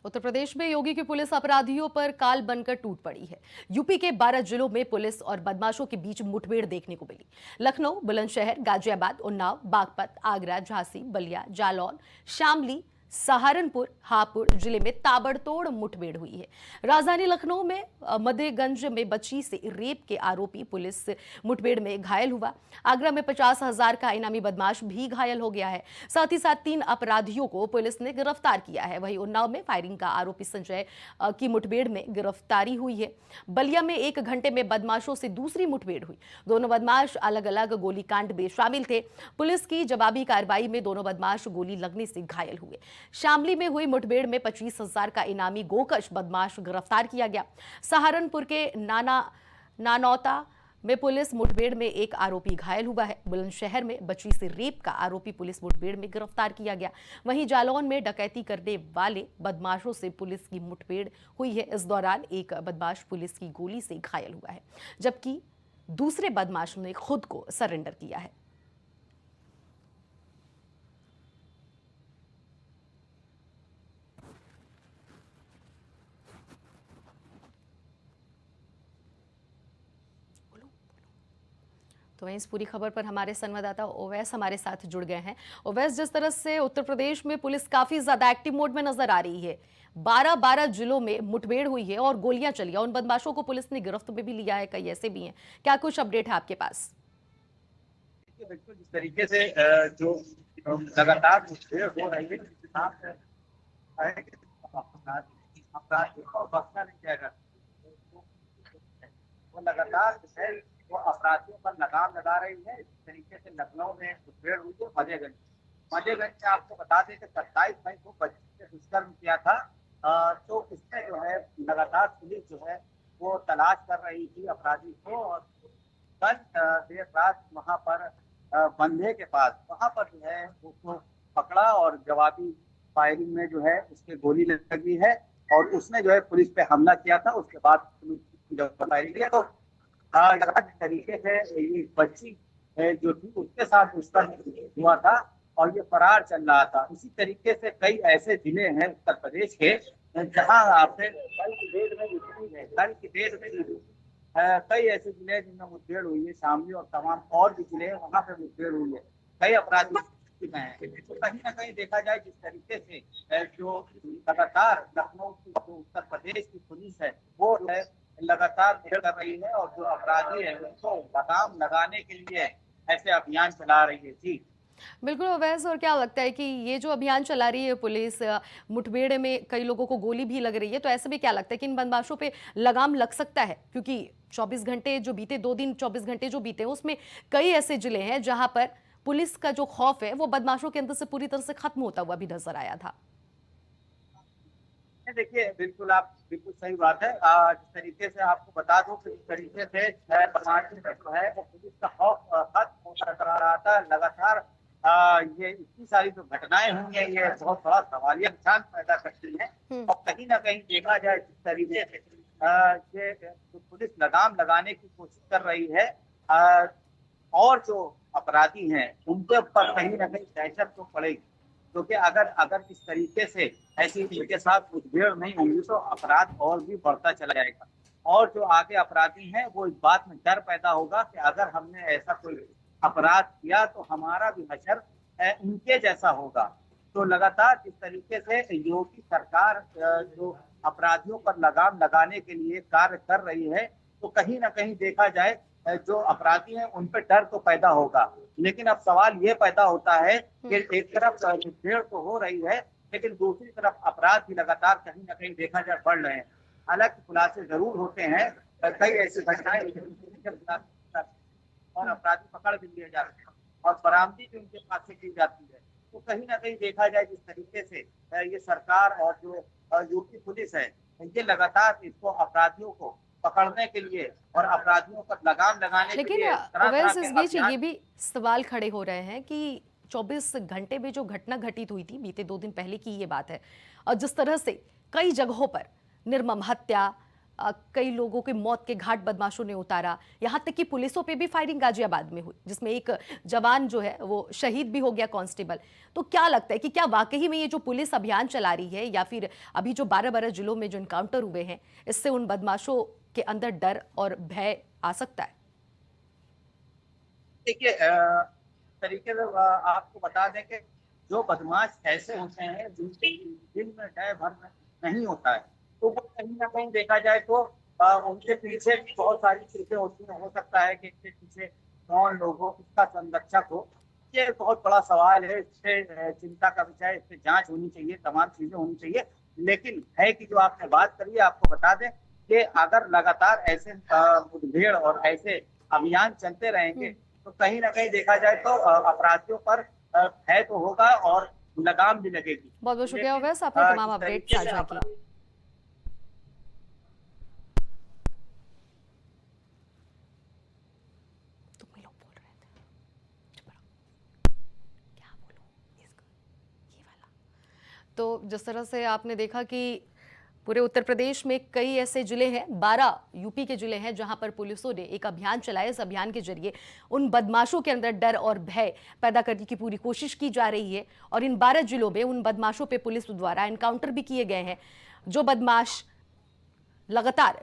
उत्तर प्रदेश में योगी की पुलिस अपराधियों पर काल बनकर टूट पड़ी है। यूपी के 12 जिलों में पुलिस और बदमाशों के बीच मुठभेड़ देखने को मिली। लखनऊ, बुलंदशहर, गाजियाबाद, उन्नाव, बागपत, आगरा, झांसी, बलिया, जालौन, शामली, सहारनपुर, हापुड़ जिले में ताबड़तोड़ मुठभेड़ हुई है। राजधानी लखनऊ में मदेगंज में बच्ची से रेप के आरोपी पुलिस मुठभेड़ में घायल हुआ। आगरा में 50,000 का इनामी बदमाश भी घायल हो गया है। साथ ही साथ 3 अपराधियों को पुलिस ने गिरफ्तार किया है। वहीं उन्नाव में फायरिंग का आरोपी संजय की मुठभेड़ में गिरफ्तारी हुई है। बलिया में 1 घंटे में बदमाशों से दूसरी मुठभेड़ हुई। दोनों बदमाश अलग अलग गोलीकांड में शामिल थे। पुलिस की जवाबी कार्रवाई में दोनों बदमाश गोली लगने से घायल हुए। शामली में हुई मुठभेड़ में 25,000 का इनामी गोकश बदमाश गिरफ्तार किया गया। सहारनपुर के नानौता में पुलिस मुठभेड़ में एक आरोपी घायल हुआ है। बुलंदशहर में बच्ची से रेप का आरोपी पुलिस मुठभेड़ में गिरफ्तार किया गया। वहीं जालौन में डकैती करने वाले बदमाशों से पुलिस की मुठभेड़ हुई है। इस दौरान एक बदमाश पुलिस की गोली से घायल हुआ है, जबकि दूसरे बदमाश ने खुद को सरेंडर किया है। तो वहीं इस पूरी खबर पर हमारे संवाददाता ओवैस हमारे साथ जुड़ गए हैं। ओवैस, जिस तरह से उत्तर प्रदेश में पुलिस काफी ज्यादा एक्टिव मोड में नजर आ रही है, 12-12 जिलों में मुठभेड़ हुई है और गोलियां चली है। उन बदमाशों को पुलिस ने गिरफ्त में भी लिया है, कई ऐसे भी हैं। क्या कुछ अपडेट है आपके पास? बिल्कुल जिस तरीके से जो लगातार मुठभेड़ हो रही है, अपराध को बख्शा नहीं जाएगा। वो लगातार जो है वो अपराधियों पर लगाम लगा रही है। इस तरीके से लखनऊ में मुठभेड़ हुई है। मजेगंज से आपको बता दें कि 27 मई को बच्ची से दुष्कर्म किया था। तो इसमें जो है लगातार पुलिस जो है वो तलाश कर रही थी अपराधी को, और कल देर रात वहां पर बंधे के पास वहां पर जो है उसको पकड़ा और जवाबी फायरिंग में जो है उसके गोली लगी है और उसने जो है पुलिस पे हमला किया था। उसके बाद पुलिस जब फायरिंग किया तो जिस तरीके से ये बच्ची जो थी उसके साथ उसका हुआ था और ये फरार चल रहा था। इसी तरीके से कई ऐसे जिले हैं उत्तर प्रदेश के जहां आपने कल की डेट में कई ऐसे जिले हैं जिनमें मुठभेड़ हुई है। शामली और तमाम और भी जिले हैं वहां पे मुठभेड़ हुई है। कई अपराधी में है। तो कहीं ना कहीं देखा जाए जिस तरीके से जो लगातार लखनऊ की जो उत्तर प्रदेश की पुलिस है वो है लगातार कर रही है और जो अपराधी है उनको लगाम लगाने के लिए ऐसे अभियान चला रही है। जी बिल्कुल अवैस, और क्या लगता है कि ये जो अभियान चला रही है पुलिस, मुठभेड़ में कई लोगों को गोली भी लग रही है, तो ऐसे में क्या लगता है कि इन बदमाशों पे लगाम लग सकता है? क्योंकि 24 घंटे जो बीते, 2 दिन 24 घंटे जो बीते, उसमें कई ऐसे जिले हैं जहां पर पुलिस का जो खौफ है वो बदमाशों के अंदर से पूरी तरह से खत्म होता हुआ भी नजर आया था। देखिए बिल्कुल आप बिल्कुल सही बात है। जिस तरीके से आपको बता दूं कि जिस तरीके से समाज में जो है वो पुलिस का खौफ खत्म होता नजर आ रहा था लगातार। ये इतनी सारी जो घटनाएं हुई हैं ये बहुत बड़ा सवालिया निशान पैदा करती हैं और कहीं ना कहीं देखा जाए जिस तरीके से ये जो पुलिस लगाम लगाने की कोशिश कर रही है और जो अपराधी हैं उनके ऊपर कहीं ना कहीं दहशत तो पड़ेगी, क्योंकि अगर अगर इस तरीके से ऐसी इनके साथ मुठभेड़ नहीं होंगी तो अपराध और भी बढ़ता चला जाएगा और जो आगे अपराधी हैं वो इस बात में डर पैदा होगा कि अगर हमने ऐसा कोई अपराध किया तो हमारा भी हशर उनके जैसा होगा। तो लगातार जिस तरीके से योगी सरकार जो अपराधियों पर लगाम लगाने के लिए कार्य कर रही है तो कहीं ना कहीं देखा जाए जो अपराधी हैं उन पर डर तो पैदा होगा। लेकिन अब सवाल ये पैदा होता है कि एक तरफ मुठभेड़ तो हो रही है लेकिन दूसरी तरफ अपराध भी लगातार कहीं ना कहीं देखा जाए बढ़ रहे हैं। हालांकि खुलासे जरूर होते हैं, कई ऐसी घटनाएं और अपराधी पकड़ भी लिए जाते हैं और बरामदी भी उनके पास से की जाती है। तो कहीं ना कहीं देखा जाए जिस तरीके से ये सरकार और जो यूपी पुलिस है ये लगातार इसको अपराधियों को पकड़ने के लिए और अपराधियों पर लगाम लगाने के लेकिन लिए तरह तरह अवैस, के इस बीच अभियान। ये भी सवाल खड़े हो रहे हैं कि 24 घंटे में जो घटना घटित हुई थी, बीते 2 दिन पहले की ये बात है, और जिस तरह से कई जगहों पर निर्मम हत्या, कई लोगों के मौत के घाट बदमाशों ने उतारा, यहाँ तक कि पुलिसों पे भी फायरिंग गाजियाबाद में हुई, जिसमें एक जवान जो है वो शहीद भी हो गया, कांस्टेबल। तो क्या लगता है कि क्या वाकई में ये जो पुलिस अभियान चला रही है, या फिर अभी जो 12-12 जिलों में जो इनकाउंटर हुए हैं, इससे उन बदमाशों के अंदर डर और भय आ सकता है? देखिए तरीके से आपको बता दें कि जो बदमाश ऐसे होते हैं जिनके दिल में डर भर नहीं होता है, तो वो कहीं ना कहीं देखा जाए तो उनके पीछे भी बहुत सारी चीजें होती हैं। हो सकता है कि इनके पीछे कौन लोग हो, इसका संरक्षक हो। ये बहुत बड़ा सवाल है, इससे चिंता का विषय है, इस पे जांच होनी चाहिए, तमाम चीजें होनी चाहिए। लेकिन है कि जो आपने बात करी है, आपको बता दें कि अगर लगातार ऐसे मुठभेड़ और ऐसे अभियान चलते रहेंगे, तो कहीं ना कहीं देखा जाए तो अपराधियों पर भय तो होगा और लगाम भी लगेगी। बहुत बहुत शुक्रिया लेकिन ओवैस, आपने तमाम इस अपडेट तरीके से साझा की। तुम ही लोग बोल रहे थे, चुप रहो। क्या बोलूं इसका, ये वाला। तो जिस तरह से आपने देखा कि पूरे उत्तर प्रदेश में कई ऐसे जिले हैं, 12 यूपी के जिले हैं, जहां पर पुलिसों ने एक अभियान चलाया। इस अभियान के जरिए उन बदमाशों के अंदर डर और भय पैदा करने की पूरी कोशिश की जा रही है, और इन 12 जिलों में उन बदमाशों पे पुलिस द्वारा एनकाउंटर भी किए गए हैं। जो बदमाश लगातार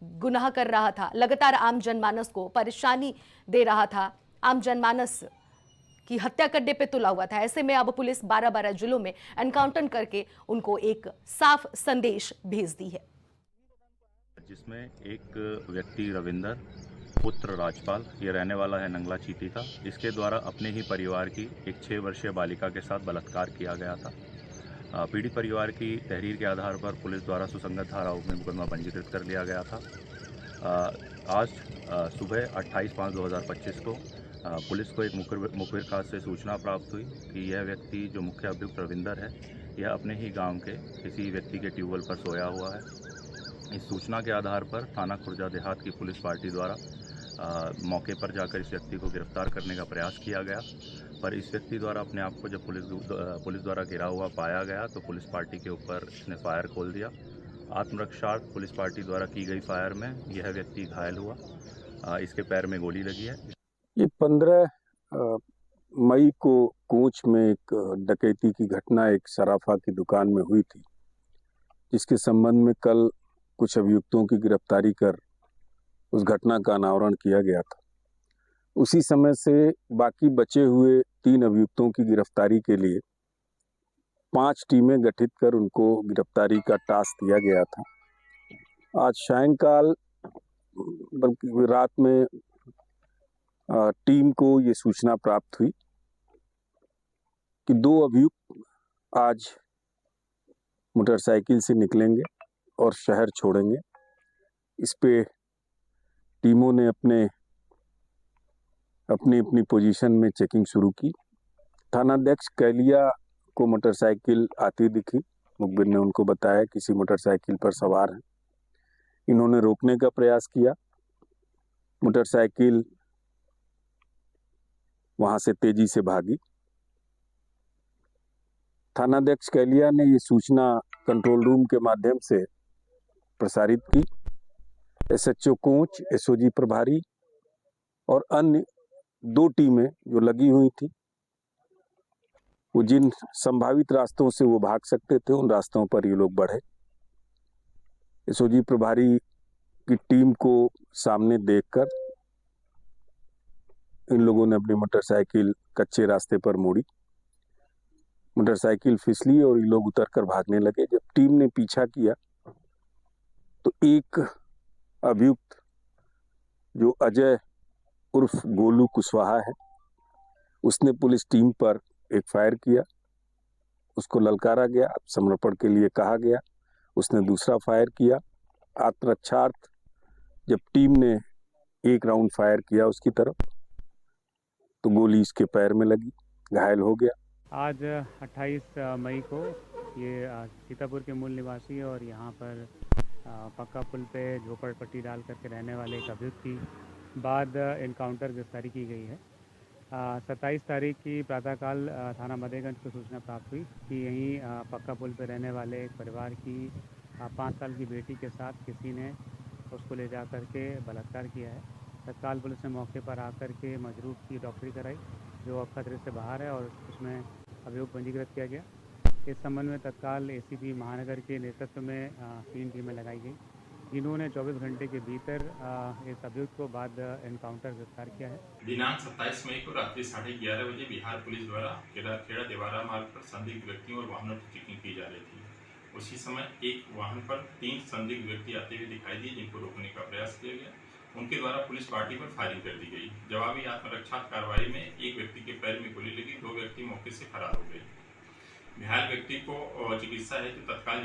गुनाह कर रहा था, लगातार आम जनमानस को परेशानी दे रहा था, आम जनमानस की हत्या करने पे तुला हुआ था, ऐसे में अब पुलिस 12-12 जिलों में एनकाउंटर करके उनको एक साफ संदेश भेज दी है। जिसमें एक व्यक्ति रविंदर पुत्र राजपाल, ये रहने वाला है नंगला चीटी का, इसके द्वारा अपने ही परिवार की एक 6 वर्षीय बालिका के साथ बलात्कार किया गया था। पीड़ित परिवार की तहरीर के आधार पर पुलिस द्वारा सुसंगत धाराओं में मुकदमा पंजीकृत कर लिया गया था। आज सुबह 28/5/2025 को पुलिस को एक मुखबिर खास से सूचना प्राप्त हुई कि यह व्यक्ति जो मुख्य अभियुक्त रविंदर है, यह अपने ही गांव के किसी व्यक्ति के ट्यूबवेल पर सोया हुआ है। इस सूचना के आधार पर थाना खुर्जा देहात की पुलिस पार्टी द्वारा मौके पर जाकर इस व्यक्ति को गिरफ्तार करने का प्रयास किया गया, पर इस व्यक्ति द्वारा अपने आप को जब पुलिस द्वारा घिरा हुआ पाया गया तो पुलिस पार्टी के ऊपर इसने फायर खोल दिया। आत्मरक्षार्थ पुलिस पार्टी द्वारा की गई फायर में यह व्यक्ति घायल हुआ। इसके पैर में गोली लगी है। ये 15 मई को कोंच में एक डकैती की घटना एक सराफा की दुकान में हुई थी, जिसके संबंध में कल कुछ अभियुक्तों की गिरफ्तारी कर उस घटना का अनावरण किया गया था। उसी समय से बाकी बचे हुए 3 अभियुक्तों की गिरफ्तारी के लिए 5 टीमें गठित कर उनको गिरफ्तारी का टास्क दिया गया था। आज सायंकाल बल्कि रात में टीम को ये सूचना प्राप्त हुई कि 2 अभियुक्त आज मोटरसाइकिल से निकलेंगे और शहर छोड़ेंगे। इस पे टीमों ने अपनी अपनी पोजीशन में चेकिंग शुरू की। थानाध्यक्ष कैलिया को मोटरसाइकिल आती दिखी। मुखबिर ने उनको बताया किसी मोटरसाइकिल पर सवार हैं। इन्होंने रोकने का प्रयास किया। मोटरसाइकिल वहां से तेजी से भागी। थानाध्यक्ष कैलिया ने ये सूचना कंट्रोल रूम के माध्यम से प्रसारित की। एसएचओ कोंच, एसओजी प्रभारी और अन्य 2 टीमें जो लगी हुई थी, वो जिन संभावित रास्तों से वो भाग सकते थे उन रास्तों पर ये लोग बढ़े। एसओजी प्रभारी की टीम को सामने देखकर इन लोगों ने अपनी मोटरसाइकिल कच्चे रास्ते पर मोड़ी। मोटरसाइकिल फिसली और ये लोग उतरकर भागने लगे। जब टीम ने पीछा किया तो एक अभियुक्त जो अजय उर्फ गोलू कुशवाहा है, उसने पुलिस टीम पर एक फायर किया। उसको ललकारा गया, समर्पण के लिए कहा गया। उसने दूसरा फायर किया। आत्मरक्षार्थ जब टीम ने एक राउंड फायर किया उसकी तरफ, तो गोली इसके पैर में लगी, घायल हो गया। आज 28 मई को ये सीतापुर के मूल निवासी और यहाँ पर पक्का पुल पे झोपड़पट्टी डाल करके रहने वाले एक अभियुक्त की बाद इनकाउंटर गिरफ्तारी की गई है। 27 तारीख की प्रातःकाल थाना मदेगंज को सूचना प्राप्त हुई कि यहीं पक्का पुल पे रहने वाले एक परिवार की 5 साल की बेटी के साथ किसी ने उसको ले जा कर के बलात्कार किया है। तत्काल पुलिस ने मौके पर आकर के मजरूह की डॉक्टरी कराई, जो अब खतरे से बाहर है, और उसमें अभियोग पंजीकृत किया गया। इस संबंध में तत्काल एसीपी महानगर के नेतृत्व में 3 टीमें लगाई गई, जिन्होंने 24 घंटे के भीतर इस अभियुक्त को बाद एनकाउंटर गिरफ्तार किया है। दिनांक 27 मई को रात्रि 11:30 बजे बिहार पुलिस द्वारा खेड़ा देवारा मार्ग पर संदिग्ध व्यक्तियों और वाहनों की चेकिंग की जा रही थी। उसी समय एक वाहन पर 3 संदिग्ध व्यक्ति आते हुए दिखाई दिए, जिनको रोकने का प्रयास किया गया। उनके द्वारा पुलिस पार्टी पर फायरिंग कर दी गई। जवाबी आत्मरक्षा कार्रवाई में एक व्यक्ति के पैर में गोली लगी, 2 व्यक्ति मौके से फरार हो गए। घायल व्यक्ति को चिकित्सा हेतु तत्काल